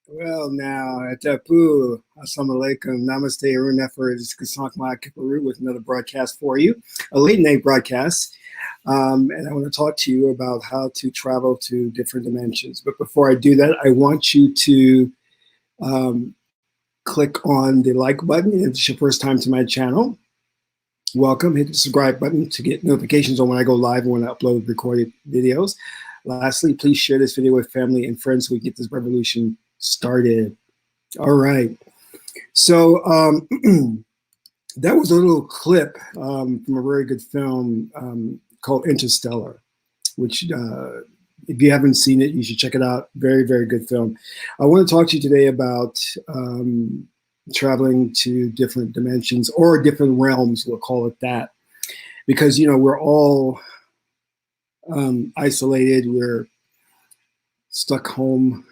Well, now, Atapu, Assalamu alaikum, Namaste, Arun Efforts, Kasakma Kiparu with another broadcast for you, a late night broadcast. And I want to talk to you about how to travel to different dimensions. But before I do that, I want you to click on the like button if it's your first time to my channel. Welcome. Hit the subscribe button to get notifications on when I go live and when I upload recorded videos. Lastly, please share this video with family and friends so we get this revolution started. All right. So that was a little clip from a very good film called Interstellar, which if you haven't seen it, you should check it out. Very, very good film. I want to talk to you today about traveling to different dimensions or different realms, we'll call it that. Because, you know, we're all isolated. We're stuck home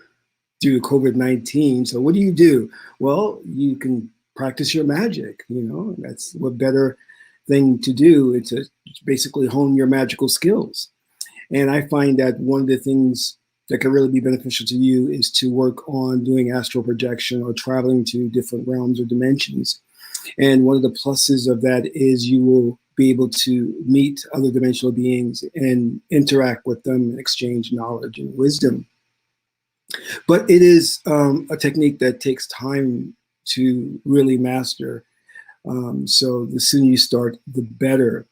due to COVID-19. So what do? Well, you can practice your magic, you know, that's what better thing to do. It's to basically hone your magical skills. And I find that one of the things that can really be beneficial to you is to work on doing astral projection or traveling to different realms or dimensions. And one of the pluses of that is you will be able to meet other dimensional beings and interact with them and exchange knowledge and wisdom. But it is a technique that takes time to really master. So the sooner you start, the better.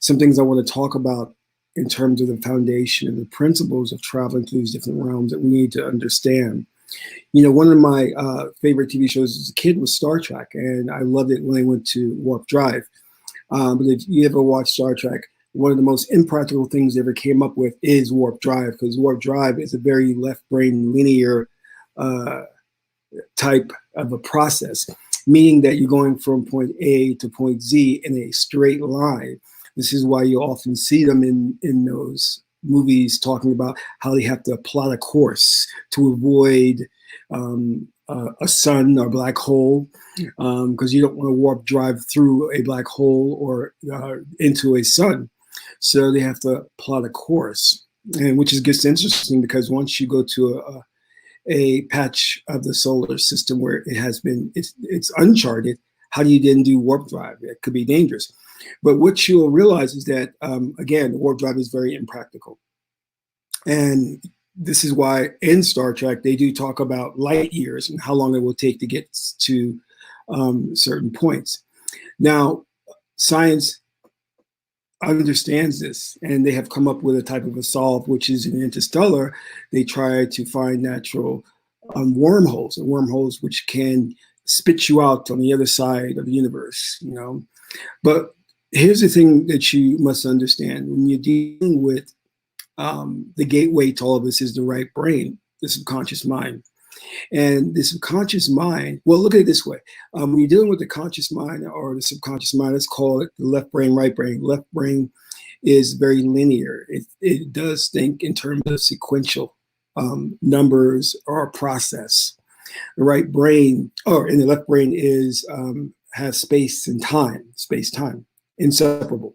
Some things I want to talk about in terms of the foundation and the principles of traveling through these different realms that we need to understand. You know, one of my favorite TV shows as a kid was Star Trek, and I loved it when I went to Warp Drive. But if you ever watch Star Trek, one of the most impractical things they ever came up with is Warp Drive, because Warp Drive is a very left-brain linear type of a process, meaning that you're going from point A to point Z in a straight line. This is why you often see them in those movies talking about how they have to plot a course to avoid a sun or black hole, because you don't want to warp drive through a black hole or into a sun. So they have to plot a course, and which gets interesting because once you go to a patch of the solar system where it's uncharted, how do you then do warp drive? It could be dangerous. But what you'll realize is that, again, warp drive is very impractical. And this is why in Star Trek, they do talk about light years and how long it will take to get to certain points. Now, science understands this, and they have come up with a type of a solve, which is in Interstellar. They try to find natural wormholes, and wormholes which can spit you out on the other side of the universe. But here's the thing that you must understand: when you're dealing with the gateway to all of this is the right brain, the subconscious mind. And the subconscious mind, well, look at it this way. When you're dealing with the conscious mind or the subconscious mind, let's call it the left brain, right brain. Left brain is very linear. It does think in terms of sequential numbers or a process. The right brain, and the left brain has space and time, space-time, inseparable.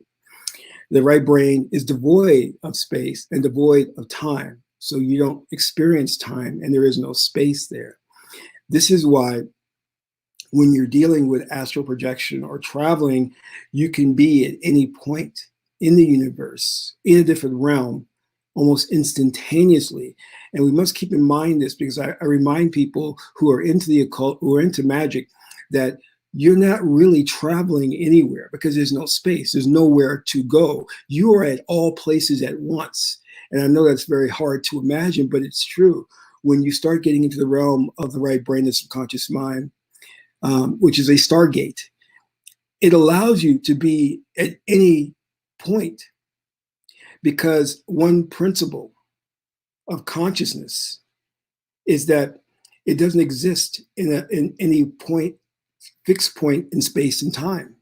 The right brain is devoid of space and devoid of time. So you don't experience time and there is no space there. This is why when you're dealing with astral projection or traveling, you can be at any point in the universe, in a different realm, almost instantaneously. And we must keep in mind this, because I remind people who are into the occult, who are into magic, that you're not really traveling anywhere because there's no space. There's nowhere to go. You are at all places at once. And I know that's very hard to imagine, but it's true. When you start getting into the realm of the right brain, the subconscious mind, which is a stargate, it allows you to be at any point, because one principle of consciousness is that it doesn't exist in any point, fixed point in space and time.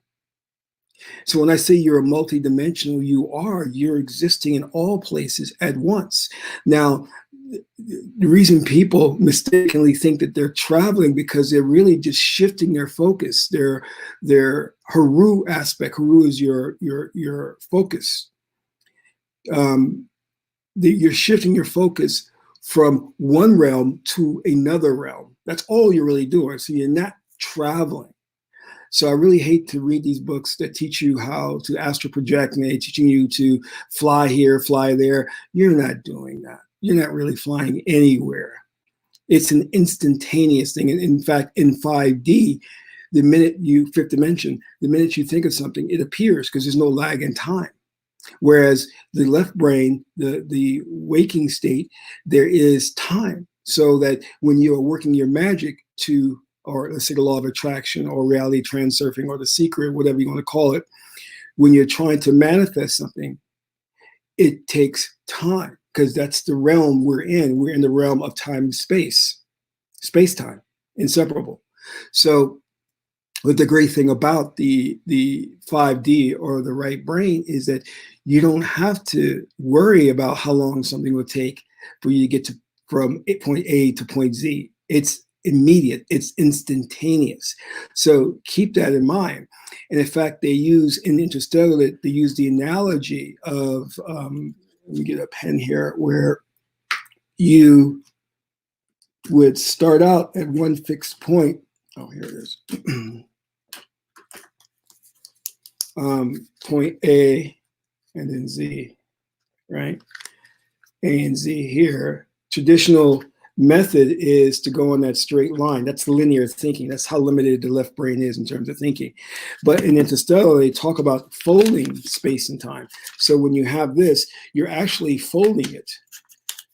So when I say you're a multidimensional, you're existing in all places at once. Now, the reason people mistakenly think that they're traveling, because they're really just shifting their focus. Their Haru aspect. Haru is your focus. You're shifting your focus from one realm to another realm. That's all you're really doing. So you're not traveling. So I really hate to read these books that teach you how to astral project, and they're teaching you to fly here, fly there. You're not doing that. You're not really flying anywhere. It's an instantaneous thing. And in fact, in 5D, the minute fifth dimension, the minute you think of something, it appears, because there's no lag in time. Whereas the left brain, the waking state, there is time. So that when you are working your magic or let's say the law of attraction or reality transurfing or the secret, whatever you want to call it, when you're trying to manifest something, it takes time, because that's the realm we're in. We're in the realm of time and space-time, inseparable. So but the great thing about the 5D or the right brain is that you don't have to worry about how long something will take for you to get from point A to point Z. It's immediate. It's instantaneous. So keep that in mind. And in fact, they use in Interstellar, they use the analogy of, let me get a pen here, where you would start out at one fixed point. Oh, here it is. Point A and then Z, right? A and Z here. Traditional method is to go on that straight line. That's linear thinking. That's how limited the left brain is in terms of thinking. But in Interstellar, they talk about folding space and time. So when you have this, you're actually folding it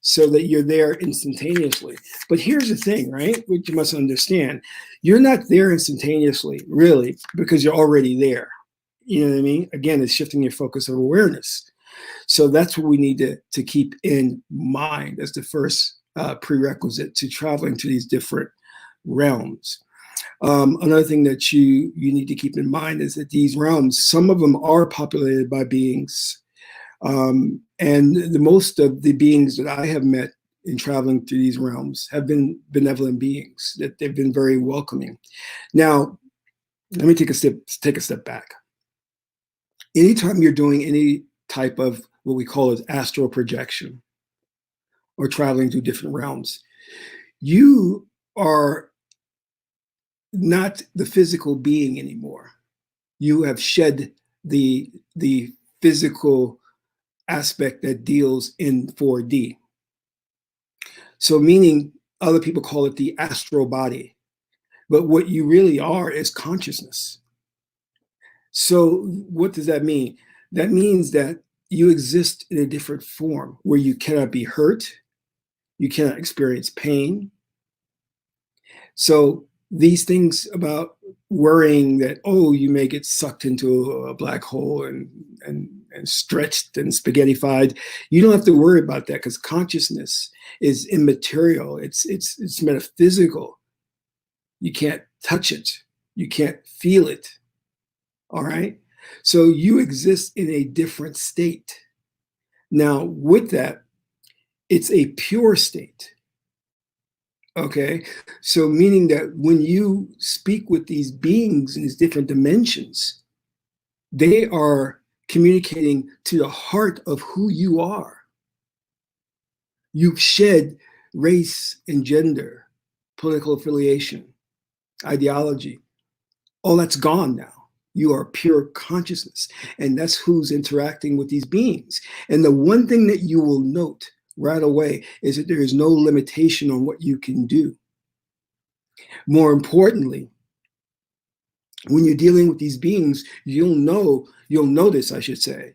so that you're there instantaneously. But here's the thing, right? Which you must understand. You're not there instantaneously, really, because you're already there. You know what I mean? Again, it's shifting your focus of awareness. So that's what we need to keep in mind as the first prerequisite to traveling to these different realms. Another thing that you need to keep in mind is that these realms, some of them are populated by beings. And the most of the beings that I have met in traveling through these realms have been benevolent beings, that they've been very welcoming. Now, let me take a step back. Anytime you're doing any type of what we call as astral projection or traveling to different realms, you are not the physical being anymore. You have shed the physical aspect that deals in 4D. So meaning other people call it the astral body, but what you really are is consciousness. So what does that mean? That means that you exist in a different form where you cannot be hurt, you cannot experience pain. So these things about worrying that, oh, you may get sucked into a black hole and stretched and spaghettified, you don't have to worry about that, because consciousness is immaterial. It's metaphysical. You can't touch it. You can't feel it. All right. So you exist in a different state. Now, with that, it's a pure state. Okay. So, meaning that when you speak with these beings in these different dimensions, they are communicating to the heart of who you are. You've shed race and gender, political affiliation, ideology. All that's gone now. You are pure consciousness. And that's who's interacting with these beings. And the one thing that you will note right away is that there is no limitation on what you can do. More importantly, when you're dealing with these beings, you'll notice, I should say,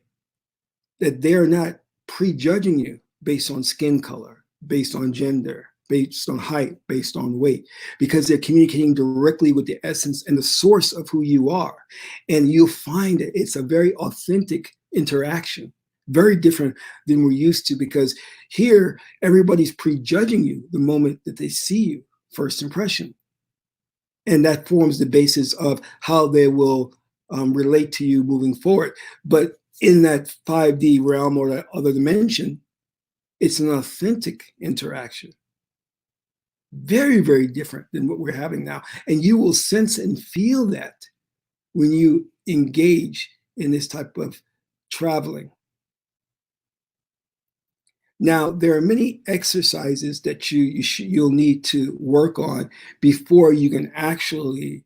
that they're not prejudging you based on skin color, based on gender, based on height, based on weight, because they're communicating directly with the essence and the source of who you are. And you'll find that it's a very authentic interaction, very different than we're used to, because here everybody's prejudging you the moment that they see you, first impression. And that forms the basis of how they will relate to you moving forward. But in that 5D realm or that other dimension, it's an authentic interaction. Very, very different than what we're having now. And you will sense and feel that when you engage in this type of traveling. Now, there are many exercises that you'll need to work on before you can actually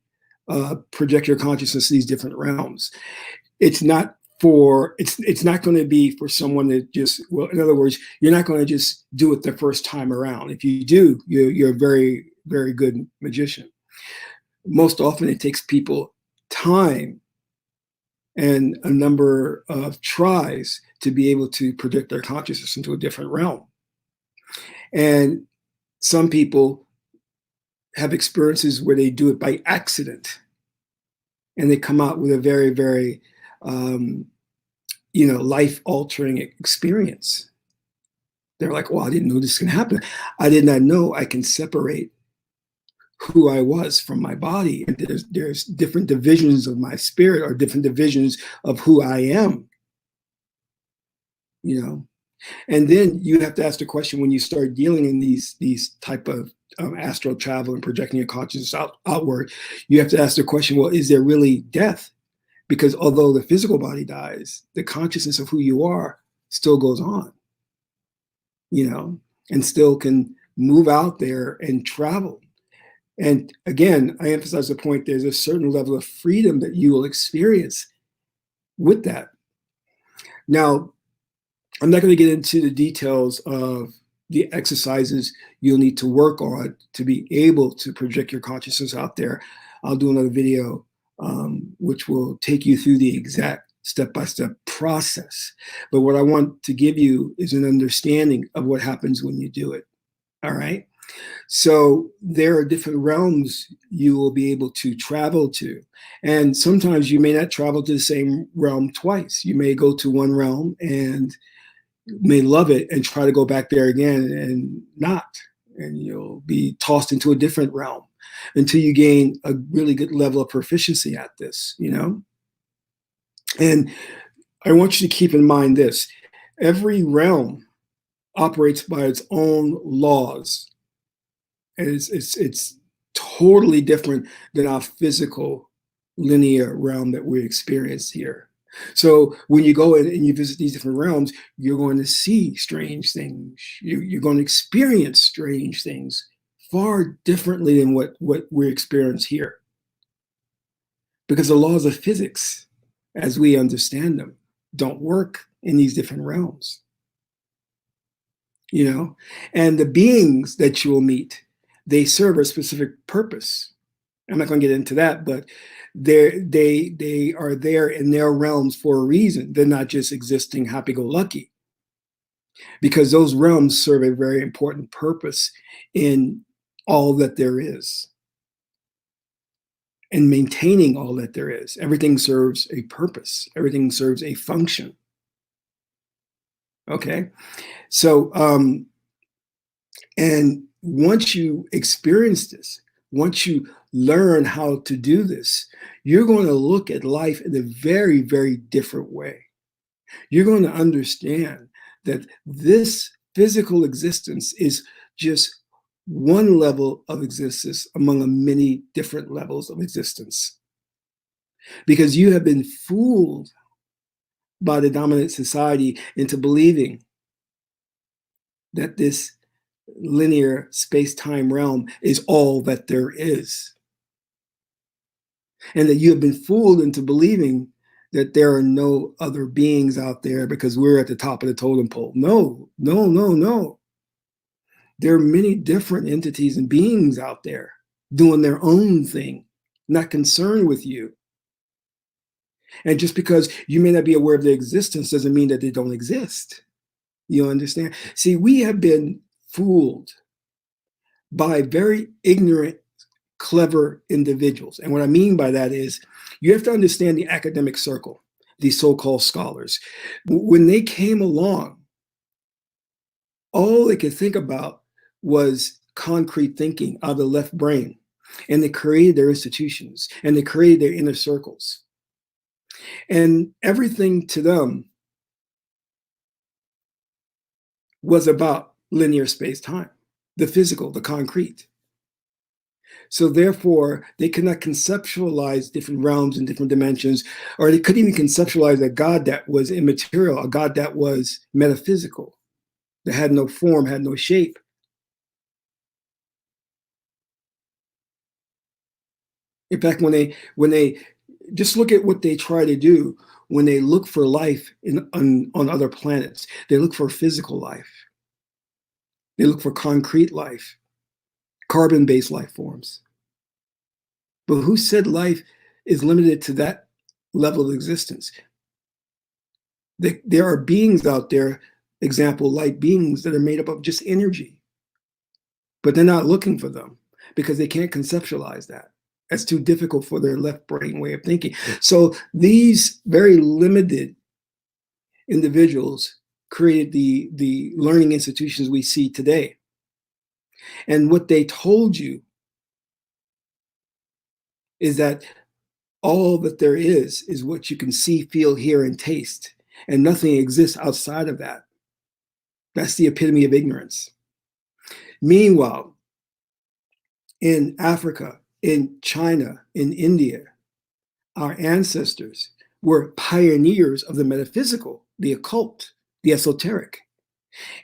project your consciousness to these different realms. It's not going to be for someone that just, well, in other words, you're not going to just do it the first time around. If you do, you're a very, very good magician. Most often it takes people time and a number of tries to be able to project their consciousness into a different realm. And some people have experiences where they do it by accident, and they come out with a very, very, life-altering experience. They're like, well, I didn't know this can happen. I did not know I can separate who I was from my body. And there's different divisions of my spirit, or different divisions of who I am, And then you have to ask the question, when you start dealing in these type of astral travel and projecting your consciousness outward, you have to ask the question, well, is there really death? Because although the physical body dies, the consciousness of who you are still goes on, and still can move out there and travel. And again, I emphasize the point, there's a certain level of freedom that you will experience with that. Now, I'm not going to get into the details of the exercises you'll need to work on to be able to project your consciousness out there. I'll do another video which will take you through the exact step-by-step process. But what I want to give you is an understanding of what happens when you do it. All right. So there are different realms you will be able to travel to. And sometimes you may not travel to the same realm twice. You may go to one realm and may love it and try to go back there again and not. And you'll be tossed into a different realm until you gain a really good level of proficiency at this, And I want you to keep in mind this: every realm operates by its own laws. And it's totally different than our physical linear realm that we experience here. So when you go in and you visit these different realms, you're going to see strange things. You're going to experience strange things far differently than what we experience here. Because the laws of physics, as we understand them, don't work in these different realms. And the beings that you will meet, they serve a specific purpose. I'm not going to get into that, but they are there in their realms for a reason. They're not just existing happy-go-lucky, because those realms serve a very important purpose in all that there is, and maintaining all that there is. Everything serves a purpose. Everything serves a function. Okay, so and once you experience this, once you learn how to do this, you're going to look at life in a very, very different way. You're going to understand that this physical existence is just one level of existence among many different levels of existence. Because you have been fooled by the dominant society into believing that this linear space-time realm is all that there is. And that you have been fooled into believing that there are no other beings out there because we're at the top of the totem pole. No, no, no, no. There are many different entities and beings out there doing their own thing, not concerned with you. And just because you may not be aware of their existence doesn't mean that they don't exist. You understand? See, we have been fooled by very ignorant, clever individuals. And what I mean by that is you have to understand the academic circle, these so-called scholars. When they came along, all they could think about was concrete thinking out of the left brain. And they created their institutions and they created their inner circles. And everything to them was about linear space-time, the physical, the concrete. So therefore, they could not conceptualize different realms and different dimensions, or they couldn't even conceptualize a God that was immaterial, a God that was metaphysical, that had no form, had no shape. In fact, when they just look at what they try to do when they look for life on other planets, they look for physical life. They look for concrete life, carbon-based life forms. But who said life is limited to that level of existence? There are beings out there, example, light beings that are made up of just energy. But they're not looking for them because they can't conceptualize that. That's too difficult for their left brain way of thinking. So these very limited individuals created the learning institutions we see today. And what they told you is that all that there is what you can see, feel, hear, and taste. And nothing exists outside of that. That's the epitome of ignorance. Meanwhile, in Africa, in China, in India, our ancestors were pioneers of the metaphysical, the occult, the esoteric.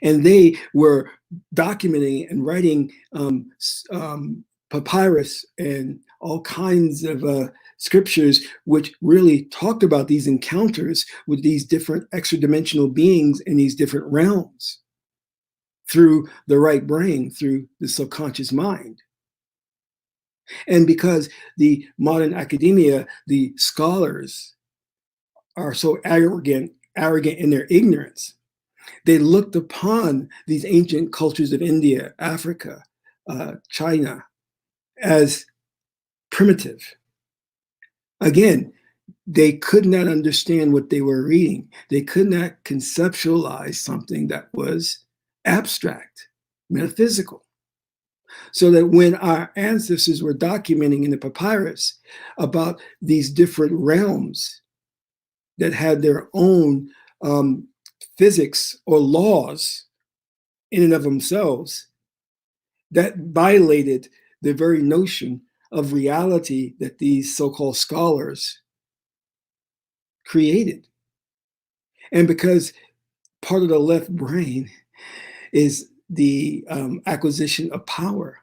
And they were documenting and writing papyrus and all kinds of scriptures which really talked about these encounters with these different extra-dimensional beings in these different realms through the right brain, through the subconscious mind. And because the modern academia, the scholars, are so arrogant in their ignorance, they looked upon these ancient cultures of India, Africa, China as primitive. Again, they could not understand what they were reading. They could not conceptualize something that was abstract, metaphysical. So that when our ancestors were documenting in the papyrus about these different realms that had their own physics or laws in and of themselves, that violated the very notion of reality that these so-called scholars created. And because part of the left brain is the acquisition of power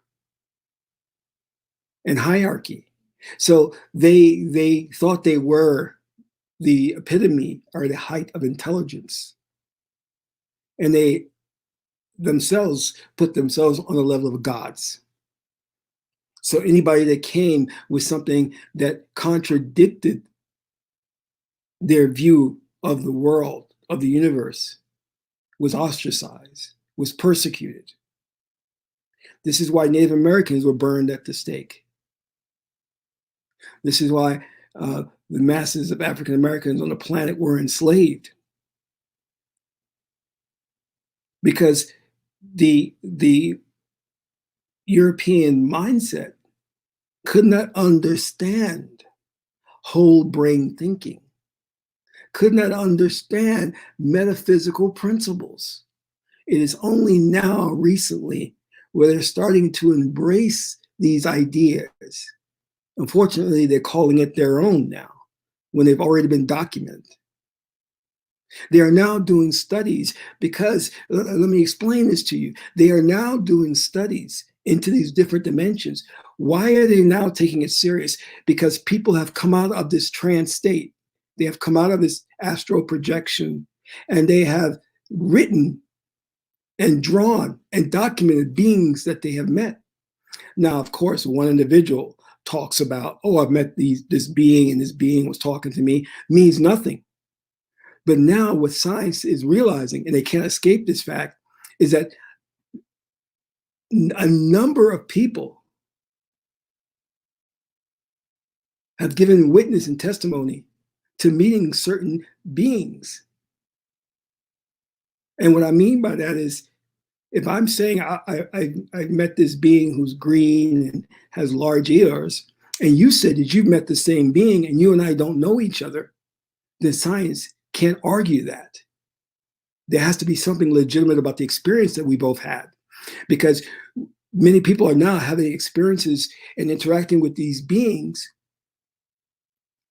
and hierarchy. So they thought they were the epitome or the height of intelligence. And they themselves put themselves on the level of gods. So anybody that came with something that contradicted their view of the world, of the universe, was ostracized, was persecuted. This is why Native Americans were burned at the stake. This is why the masses of African Americans on the planet were enslaved. Because the European mindset could not understand whole brain thinking, could not understand metaphysical principles. It is only now, recently, where they're starting to embrace these ideas. Unfortunately, they're calling it their own now, when they've already been documented. They are now doing studies because, let me explain this to you. They are now doing studies into these different dimensions. Why are they now taking it serious? Because people have come out of this trance state. They have come out of this astral projection, and they have written and drawn and documented beings that they have met. Now, of course, one individual talks about, oh, I've met this being, and this being was talking to me, means nothing. But now what science is realizing, and they can't escape this fact, is that a number of people have given witness and testimony to meeting certain beings. And what I mean by that is, if I'm saying I met this being who's green and has large ears, and you said that you've met the same being and you and I don't know each other, then science can't argue that. There has to be something legitimate about the experience that we both had, because many people are now having experiences and interacting with these beings,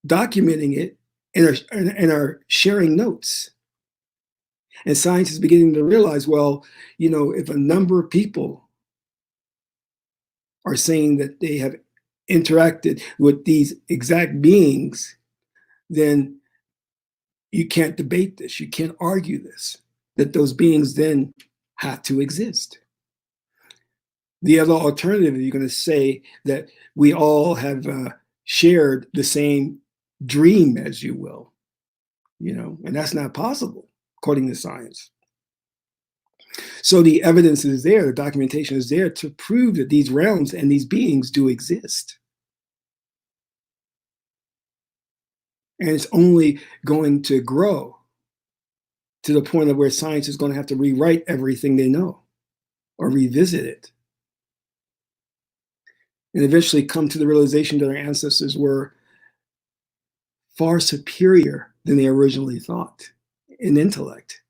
documenting it, and are sharing notes. And science is beginning to realize, well, if a number of people are saying that they have interacted with these exact beings, then you can't debate this. You can't argue this, that those beings then have to exist. The other alternative, you're going to say that we all have shared the same dream, as you will, and that's not possible, according to science. So the evidence is there, the documentation is there to prove that these realms and these beings do exist. And it's only going to grow to the point of where science is going to have to rewrite everything they know or revisit it. And eventually come to the realization that our ancestors were far superior than they originally thought in intellect.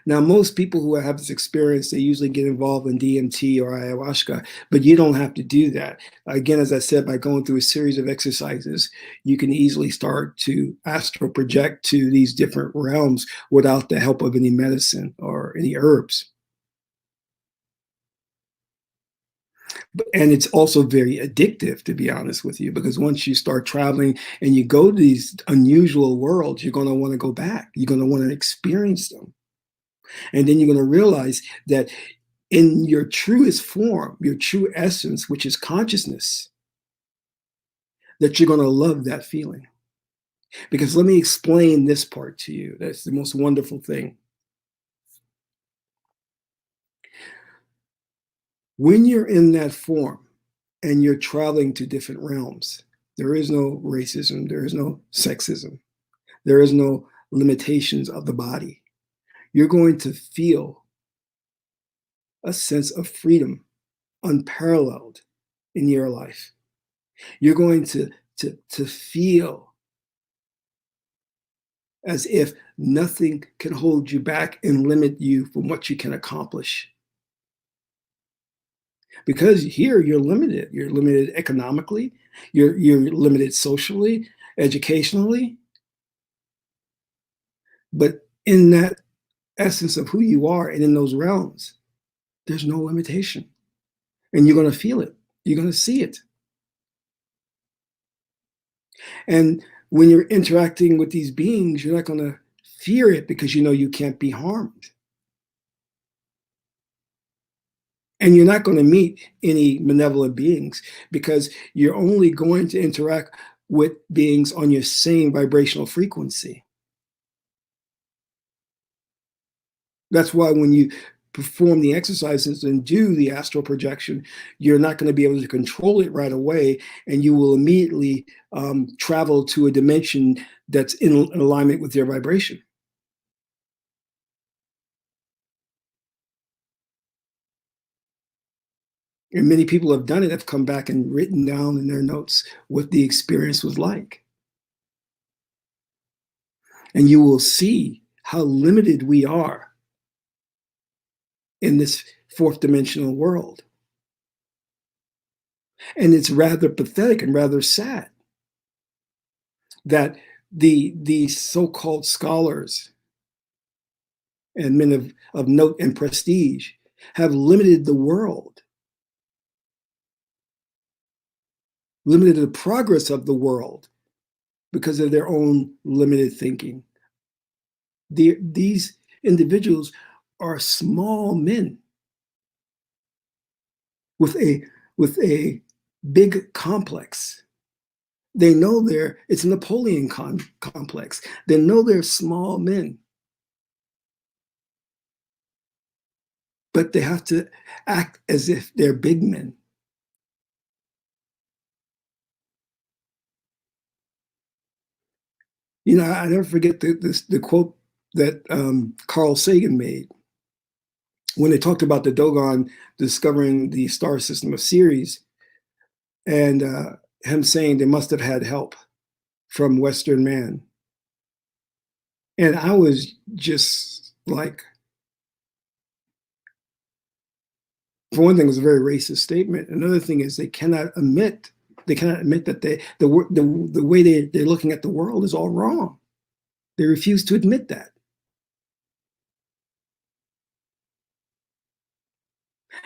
Now, most people who have this experience, they usually get involved in DMT or ayahuasca, but you don't have to do that. Again, as I said, by going through a series of exercises, you can easily start to astral project to these different realms without the help of any medicine or any herbs. And it's also very addictive, to be honest with you, because once you start traveling and you go to these unusual worlds, you're going to want to go back. You're going to want to experience them. And then you're going to realize that in your truest form, your true essence, which is consciousness, that you're going to love that feeling. Because let me explain this part to you. That's the most wonderful thing. When you're in that form and you're traveling to different realms, there is no racism, there is no sexism, there is no limitations of the body. You're going to feel a sense of freedom unparalleled in your life. You're going to feel as if nothing can hold you back and limit you from what you can accomplish. Because here you're limited. You're limited economically, you're limited socially, educationally. But in that essence of who you are and in those realms, there's no limitation. And you're going to feel it. You're going to see it. And when you're interacting with these beings, you're not going to fear it because you know you can't be harmed. And you're not going to meet any malevolent beings because you're only going to interact with beings on your same vibrational frequency. That's why when you perform the exercises and do the astral projection, you're not going to be able to control it right away, and you will immediately travel to a dimension that's in alignment with your vibration. And many people have done it, have come back and written down in their notes what the experience was like. And you will see how limited we are in this fourth dimensional world. And it's rather pathetic and rather sad that the so-called scholars and men of note and prestige have limited the world, limited the progress of the world because of their own limited thinking. These individuals are small men with a big complex. They know it's a Napoleon complex. They know they're small men, but they have to act as if they're big men. You know, I never forget the quote that Carl Sagan made when they talked about the Dogon discovering the star system of Ceres, and him saying they must have had help from Western man. And I was just like, for one thing, it was a very racist statement. Another thing is they cannot admit that the way they're looking at the world is all wrong. They refuse to admit that.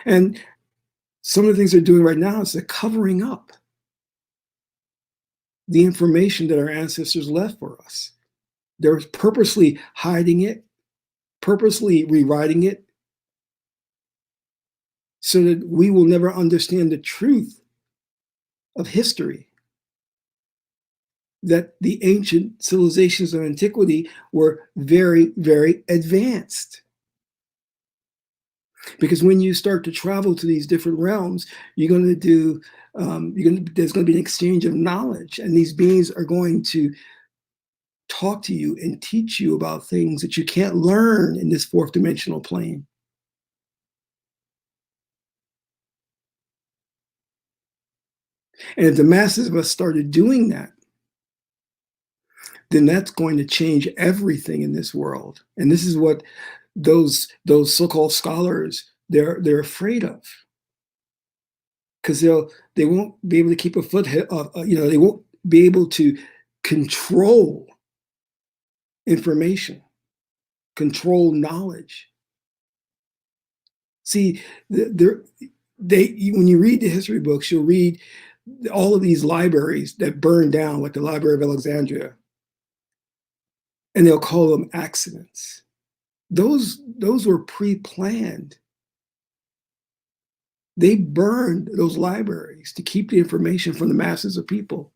And some of the things they're doing right now is they're covering up the information that our ancestors left for us. They're purposely hiding it, purposely rewriting it, so that we will never understand the truth of history. That the ancient civilizations of antiquity were very, very advanced. Because when you start to travel to these different realms, you're going to do, there's going to be an exchange of knowledge, and these beings are going to talk to you and teach you about things that you can't learn in this fourth dimensional plane. And if the masses of us started doing that, then that's going to change everything in this world. And this is what those so-called scholars they're afraid of, because they won't be able to keep a foot, they won't be able to control information, control knowledge. See, when you read the history books, you'll read all of these libraries that burned down, like the Library of Alexandria, and they'll call them accidents. Those were pre-planned. They burned those libraries to keep the information from the masses of people.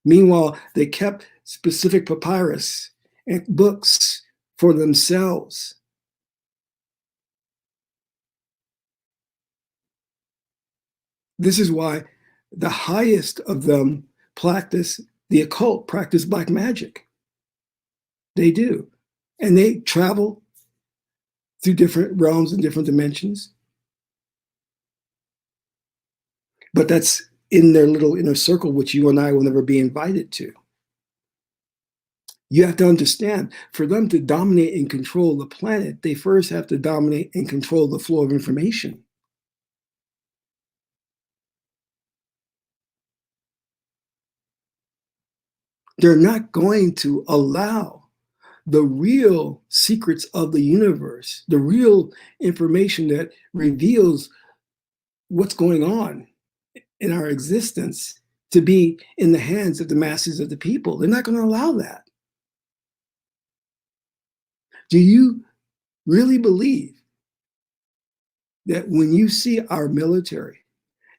Meanwhile, they kept specific papyrus and books for themselves. This is why the highest of them practice the occult, practice black magic. They do. And they travel through different realms and different dimensions. But that's in their little inner circle, which you and I will never be invited to. You have to understand, for them to dominate and control the planet, they first have to dominate and control the flow of information. They're not going to allow the real secrets of the universe, the real information that reveals what's going on in our existence, to be in the hands of the masses of the people. They're not going to allow that. Do you really believe that when you see our military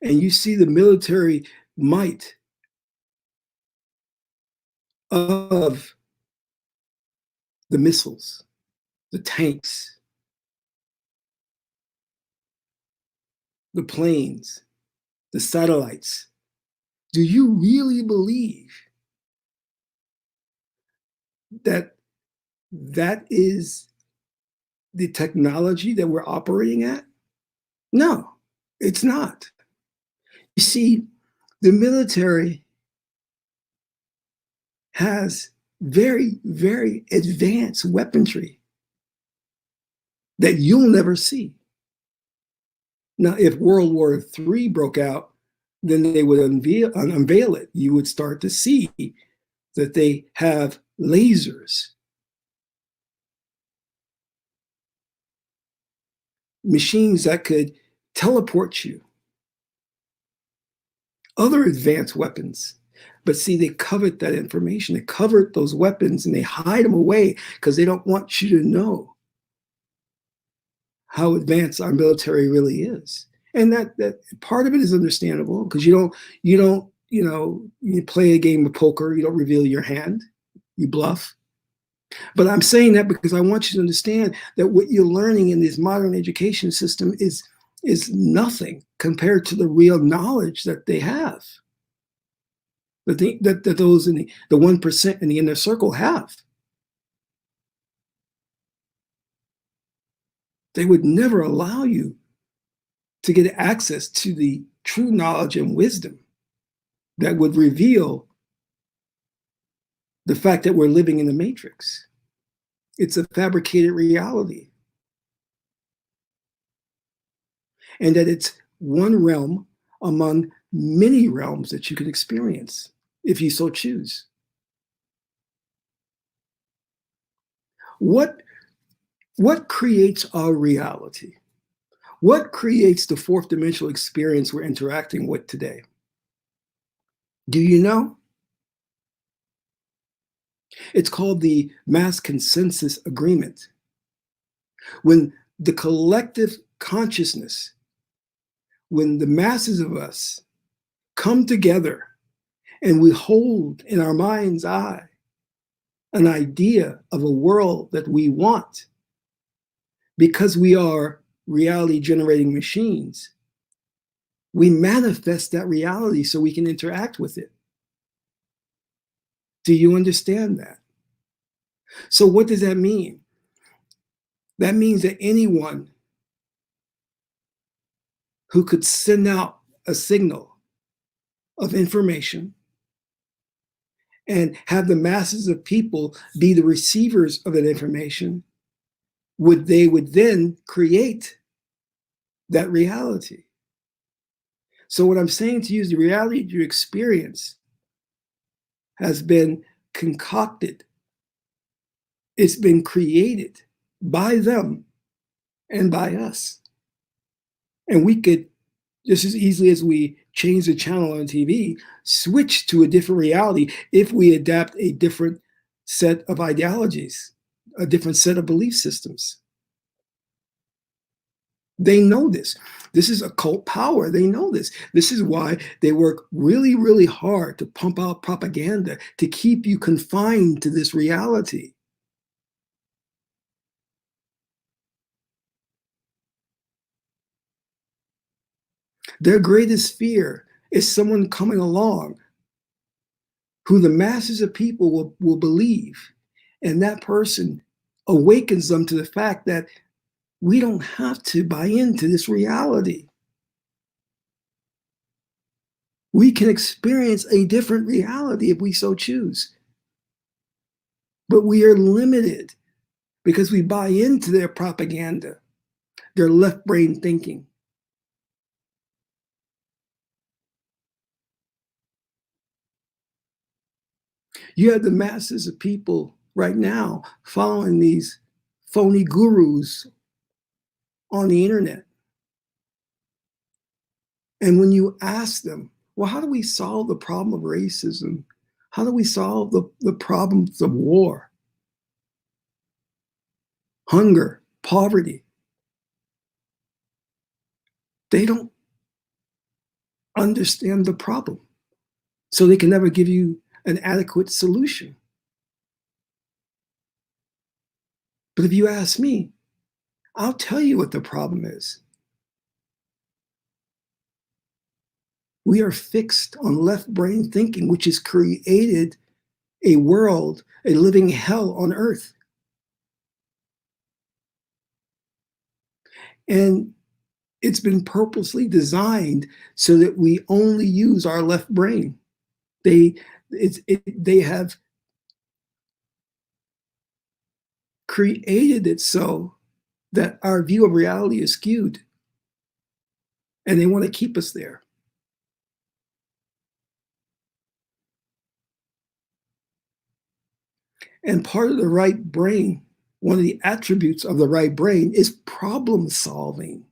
and you see the military might of the missiles, the tanks, the planes, the satellites, do you really believe that that is the technology that we're operating at? No, it's not. You see, the military has very, very advanced weaponry that you'll never see. Now, if World War III broke out, then they would unveil it. You would start to see that they have lasers, machines that could teleport you, other advanced weapons. But see, they covet that information. They covet those weapons and they hide them away because they don't want you to know how advanced our military really is. And that part of it is understandable because you play a game of poker, you don't reveal your hand, you bluff. But I'm saying that because I want you to understand that what you're learning in this modern education system is nothing compared to the real knowledge that they have, that those in the 1% in the inner circle have. They would never allow you to get access to the true knowledge and wisdom that would reveal the fact that we're living in the matrix. It's a fabricated reality. And that it's one realm among many realms that you can experience if you so choose. What creates our reality? What creates the fourth dimensional experience we're interacting with today? Do you know? It's called the mass consensus agreement. When the collective consciousness, when the masses of us come together and we hold in our mind's eye an idea of a world that we want, because we are reality generating machines, we manifest that reality so we can interact with it. Do you understand that? So what does that mean? That means that anyone who could send out a signal of information and have the masses of people be the receivers of that information, they would then create that reality. So what I'm saying to you is the reality you experience has been concocted. It's been created by them and by us. And we could, just as easily as we change the channel on TV, switch to a different reality if we adapt a different set of ideologies, a different set of belief systems. They know this. This is occult power. They know this. This is why they work really, really hard to pump out propaganda to keep you confined to this reality. Their greatest fear is someone coming along who the masses of people will believe. And that person awakens them to the fact that we don't have to buy into this reality. We can experience a different reality if we so choose. But we are limited because we buy into their propaganda, their left brain thinking. You have the masses of people right now following these phony gurus on the internet. And when you ask them, well, how do we solve the problem of racism? How do we solve the problems of war, hunger, poverty? They don't understand the problem, so they can never give you an adequate solution. But if you ask me, I'll tell you what the problem is. We are fixed on left brain thinking, which has created a world, a living hell on earth. And it's been purposely designed so that we only use our left brain. They have created it so that our view of reality is skewed, and they want to keep us there. And part of the right brain, one of the attributes of the right brain is problem solving,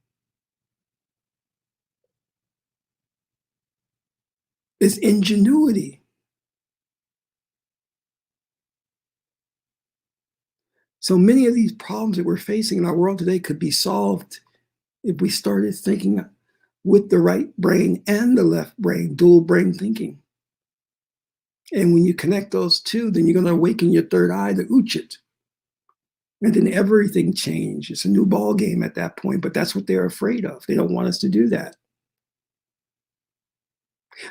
is ingenuity. So many of these problems that we're facing in our world today could be solved if we started thinking with the right brain and the left brain, dual brain thinking. And when you connect those two, then you're going to awaken your third eye, the uchit. And then everything changes. It's a new ball game at that point, but that's what they're afraid of. They don't want us to do that.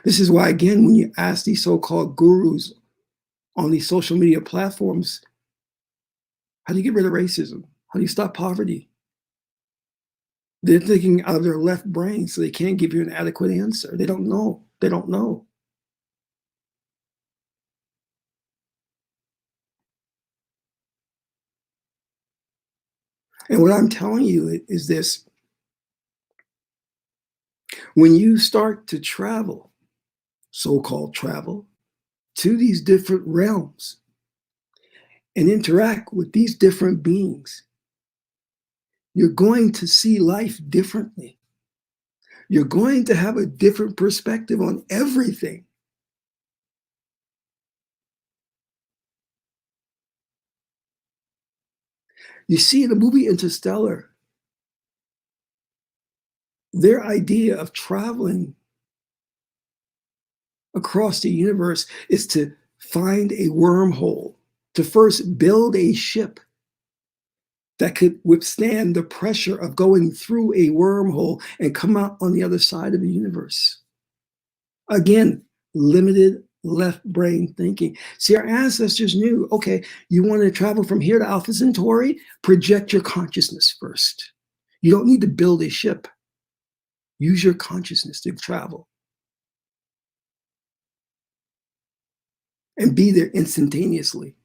This is why, again, when you ask these so-called gurus on these social media platforms, how do you get rid of racism? How do you stop poverty? They're thinking out of their left brain, so they can't give you an adequate answer. They don't know. They don't know. And what I'm telling you is this: when you start to travel, so-called travel, to these different realms and interact with these different beings, you're going to see life differently. You're going to have a different perspective on everything. You see, in the movie Interstellar, their idea of traveling across the universe is to find a wormhole, to first build a ship that could withstand the pressure of going through a wormhole and come out on the other side of the universe. Again, limited left brain thinking. See, our ancestors knew, okay, you want to travel from here to Alpha Centauri, project your consciousness first. You don't need to build a ship. Use your consciousness to travel and be there instantaneously.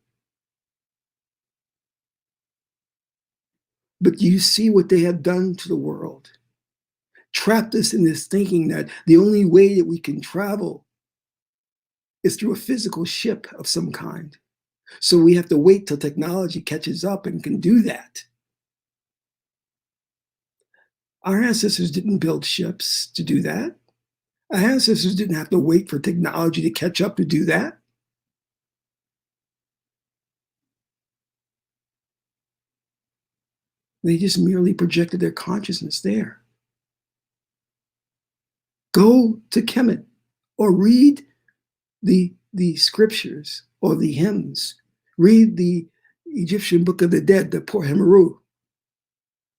But you see what they have done to the world. Trapped us in this thinking that the only way that we can travel is through a physical ship of some kind. So we have to wait till technology catches up and can do that. Our ancestors didn't build ships to do that. Our ancestors didn't have to wait for technology to catch up to do that. They just merely projected their consciousness there. Go to Kemet or read the scriptures or the hymns. Read the Egyptian Book of the Dead, the Por Hemeru,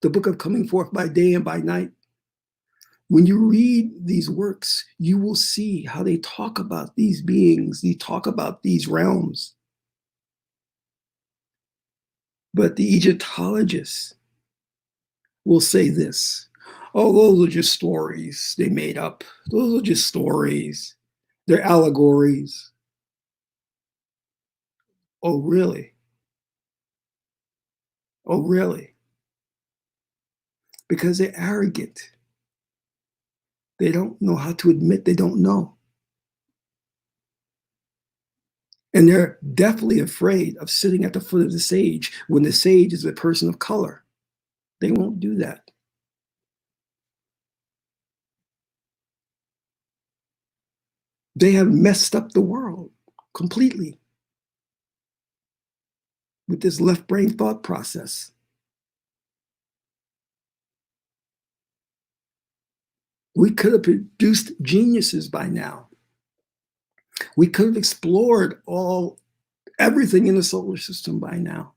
the book of coming forth by day and by night. When you read these works, you will see how they talk about these beings, they talk about these realms. But the Egyptologists will say this: oh, those are just stories they made up. Those are just stories. They're allegories. Oh, really? Oh, really? Because they're arrogant. They don't know how to admit they don't know. And they're definitely afraid of sitting at the foot of the sage when the sage is a person of color. They won't do that. They have messed up the world completely with this left brain thought process. We could have produced geniuses by now. We could have explored everything in the solar system by now.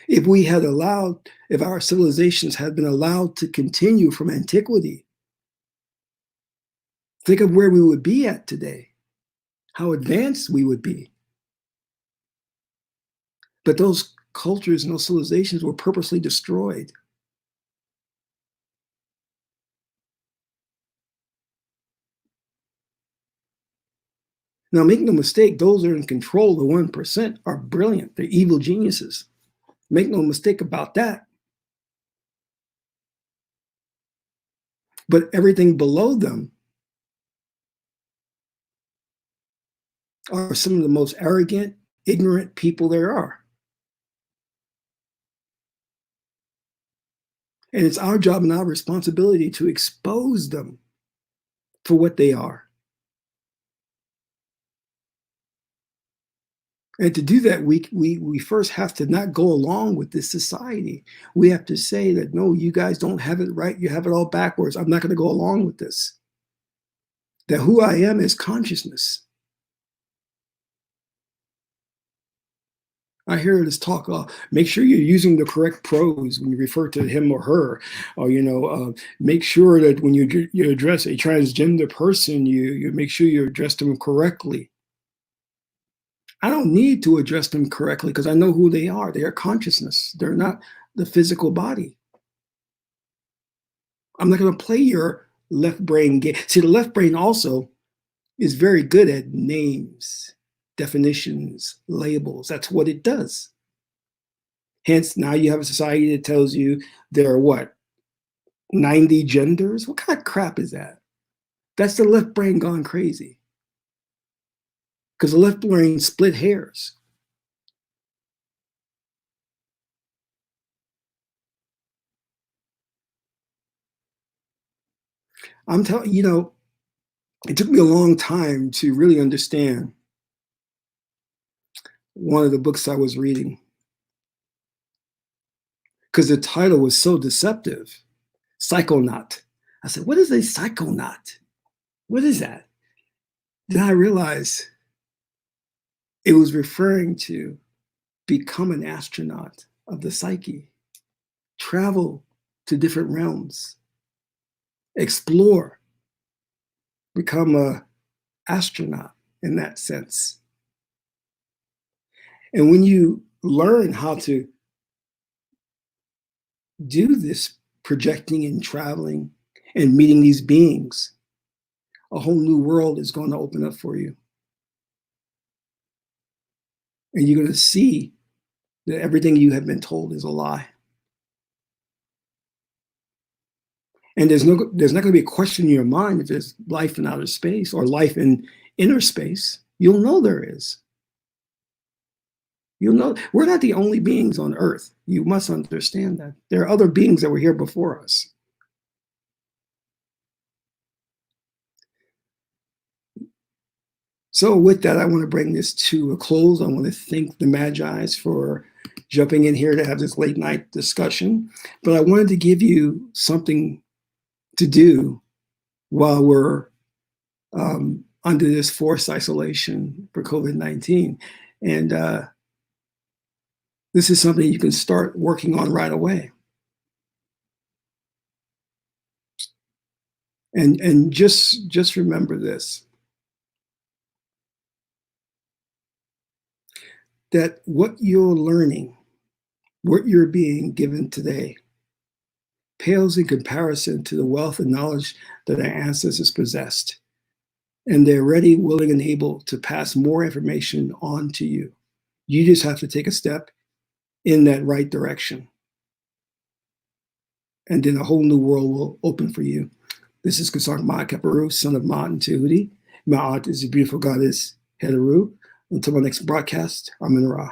If our civilizations had been allowed to continue from antiquity, think of where we would be at today, how advanced we would be. But those cultures and those civilizations were purposely destroyed. Now, make no mistake, those that are in control, the 1%, are brilliant. They're evil geniuses. Make no mistake about that. But everything below them are some of the most arrogant, ignorant people there are. And it's our job and our responsibility to expose them for what they are. And to do that, we first have to not go along with this society. We have to say that, no, you guys don't have it right. You have it all backwards. I'm not going to go along with this. That who I am is consciousness. I hear this talk, make sure you're using the correct pros when you refer to him or her, or, make sure that when you address a transgender person, you make sure you address them correctly. I don't need to address them correctly because I know who they are. They are consciousness. They're not the physical body. I'm not going to play your left brain game. See, the left brain also is very good at names, definitions, labels. That's what it does. Hence, now you have a society that tells you there are what? 90 genders? What kind of crap is that? That's the left brain gone crazy. Because the left brain split hairs. I'm telling you, it took me a long time to really understand one of the books I was reading, because the title was so deceptive. Psychonaut. I said, what is a psychonaut? What is that? Then I realized it was referring to become an astronaut of the psyche, travel to different realms, explore, become an astronaut in that sense. And when you learn how to do this projecting and traveling and meeting these beings, a whole new world is going to open up for you. And you're going to see that everything you have been told is a lie. And there's not going to be a question in your mind if there's life in outer space or life in inner space. You'll know there is. You'll know we're not the only beings on Earth. You must understand that. There are other beings that were here before us. So with that, I want to bring this to a close. I want to thank the Magi's for jumping in here to have this late night discussion. But I wanted to give you something to do while we're under this forced isolation for COVID-19. And this is something you can start working on right away. And just remember this, that what you're learning, what you're being given today, pales in comparison to the wealth and knowledge that our ancestors possessed. And they're ready, willing, and able to pass more information on to you. You just have to take a step in that right direction. And then a whole new world will open for you. This is Kasark Ma Kaparu, son of Ma and Tehuti. Ma'at is a beautiful goddess, Heteru. Until my next broadcast, I'm in Ra.